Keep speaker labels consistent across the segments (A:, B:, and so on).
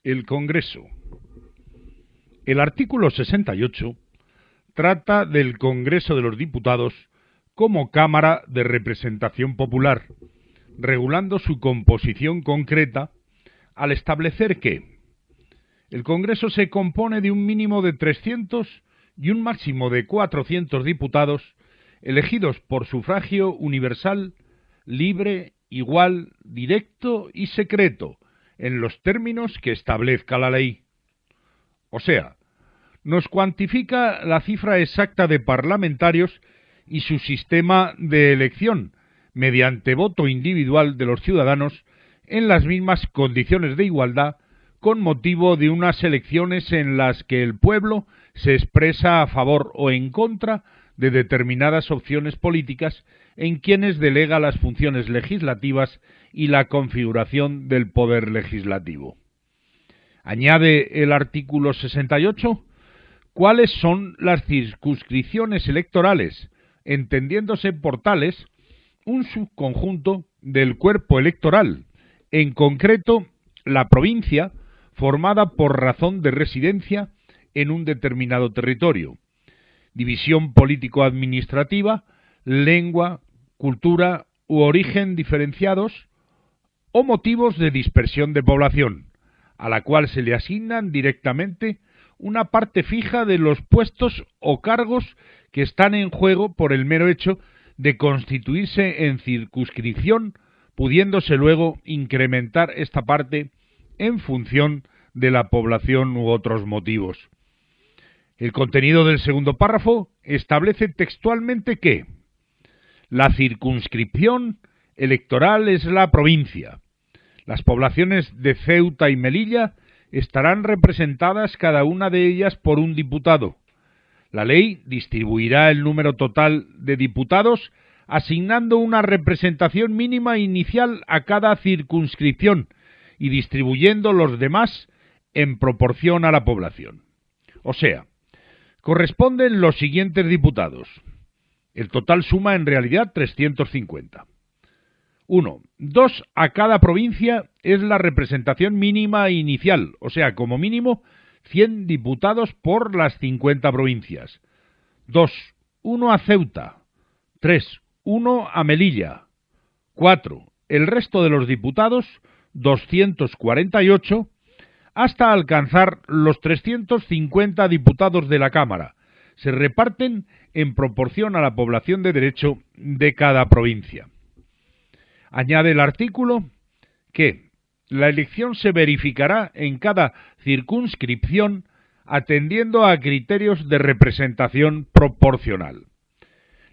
A: El Congreso. El artículo 68 trata del Congreso de los Diputados como Cámara de Representación Popular, regulando su composición concreta al establecer que el Congreso se compone de un mínimo de 300 y un máximo de 400 diputados elegidos por sufragio universal, libre, igual, directo y secreto, en los términos que establezca la ley. O sea, nos cuantifica la cifra exacta de parlamentarios y su sistema de elección, mediante voto individual de los ciudadanos, en las mismas condiciones de igualdad, con motivo de unas elecciones en las que el pueblo se expresa a favor o en contra de determinadas opciones políticas en quienes delega las funciones legislativas y la configuración del poder legislativo. Añade el artículo 68 cuáles son las circunscripciones electorales, entendiéndose por tales un subconjunto del cuerpo electoral, en concreto la provincia, formada por razón de residencia en un determinado territorio, división político-administrativa, lengua, cultura u origen diferenciados o motivos de dispersión de población, a la cual se le asignan directamente una parte fija de los puestos o cargos que están en juego por el mero hecho de constituirse en circunscripción, pudiéndose luego incrementar esta parte en función de la población u otros motivos. El contenido del segundo párrafo establece textualmente que la circunscripción electoral es la provincia. Las poblaciones de Ceuta y Melilla estarán representadas cada una de ellas por un diputado. La ley distribuirá el número total de diputados asignando una representación mínima inicial a cada circunscripción y distribuyendo los demás en proporción a la población. O sea, corresponden los siguientes diputados. El total suma en realidad 350. 1. 2 a cada provincia es la representación mínima inicial, o sea, como mínimo 100 diputados por las 50 provincias. 2. 1 a Ceuta. 3. 1 a Melilla. 4. El resto de los diputados, 248, hasta alcanzar los 350 diputados de la Cámara. Se reparten en proporción a la población de derecho de cada provincia. Añade el artículo que la elección se verificará en cada circunscripción atendiendo a criterios de representación proporcional.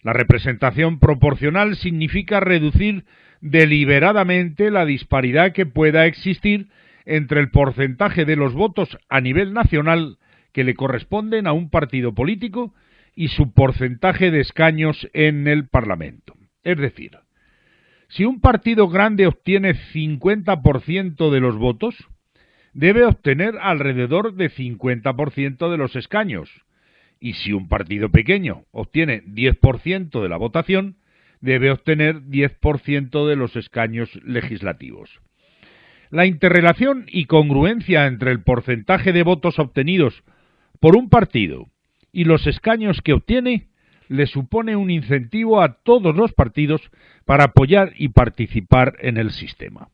A: La representación proporcional significa reducir deliberadamente la disparidad que pueda existir entre el porcentaje de los votos a nivel nacional que le corresponden a un partido político y su porcentaje de escaños en el Parlamento. Es decir, si un partido grande obtiene 50% de los votos, debe obtener alrededor de 50% de los escaños, y si un partido pequeño obtiene 10% de la votación, debe obtener 10% de los escaños legislativos. La interrelación y congruencia entre el porcentaje de votos obtenidos por un partido y los escaños que obtiene le supone un incentivo a todos los partidos para apoyar y participar en el sistema.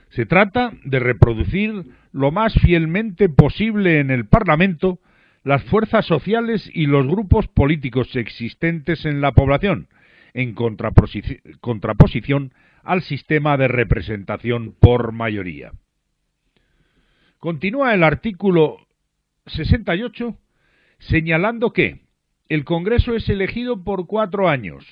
A: Se trata de reproducir lo más fielmente posible en el Parlamento las fuerzas sociales y los grupos políticos existentes en la población, en contraposición al sistema de representación por mayoría. Continúa el artículo 68 señalando que el Congreso es elegido por 4 años.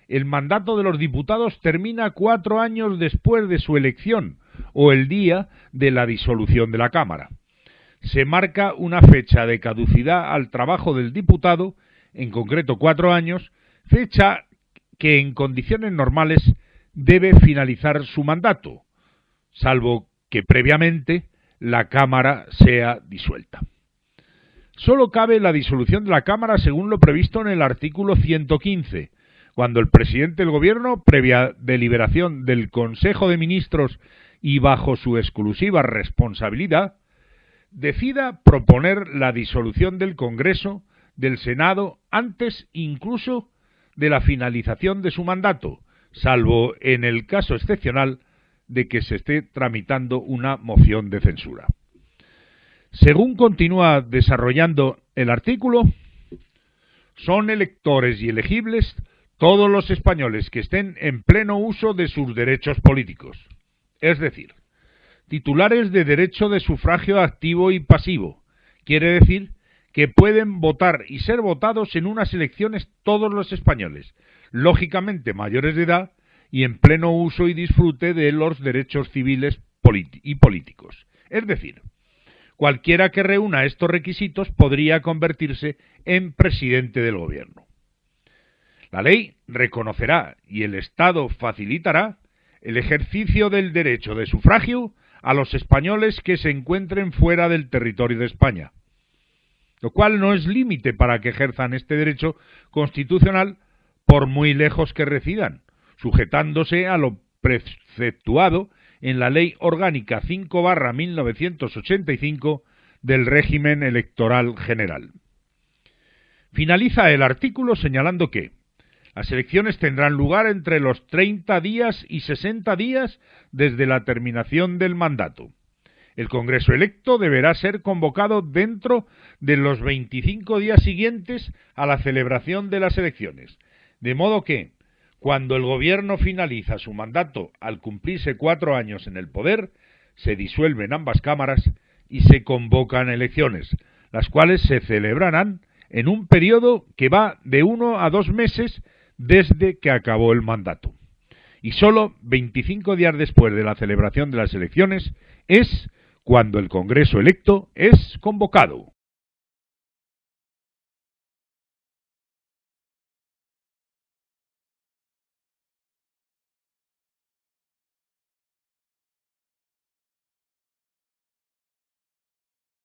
A: El mandato de los diputados termina 4 años después de su elección o el día de la disolución de la Cámara. Se marca una fecha de caducidad al trabajo del diputado, en concreto 4 años, fecha que en condiciones normales debe finalizar su mandato, salvo que previamente la Cámara sea disuelta. Solo cabe la disolución de la Cámara según lo previsto en el artículo 115, cuando el presidente del Gobierno, previa deliberación del Consejo de Ministros y bajo su exclusiva responsabilidad, decida proponer la disolución del Congreso, del Senado, antes incluso de la finalización de su mandato, salvo en el caso excepcional de que se esté tramitando una moción de censura. Según continúa desarrollando el artículo, son electores y elegibles todos los españoles que estén en pleno uso de sus derechos políticos, es decir, titulares de derecho de sufragio activo y pasivo. Quiere decir que pueden votar y ser votados en unas elecciones todos los españoles, lógicamente mayores de edad y en pleno uso y disfrute de los derechos civiles y políticos. Es decir, cualquiera que reúna estos requisitos podría convertirse en presidente del gobierno. La ley reconocerá y el Estado facilitará el ejercicio del derecho de sufragio a los españoles que se encuentren fuera del territorio de España, lo cual no es límite para que ejerzan este derecho constitucional por muy lejos que residan, sujetándose a lo preceptuado en la Ley Orgánica 5/1985 del régimen electoral general. Finaliza el artículo señalando que las elecciones tendrán lugar entre los 30 días y 60 días desde la terminación del mandato. El Congreso electo deberá ser convocado dentro de los 25 días siguientes a la celebración de las elecciones, de modo que, cuando el Gobierno finaliza su mandato al cumplirse 4 años en el poder, se disuelven ambas cámaras y se convocan elecciones, las cuales se celebrarán en un periodo que va de 1 a 2 meses desde que acabó el mandato. Y solo 25 días después de la celebración de las elecciones es cuando el Congreso electo es convocado.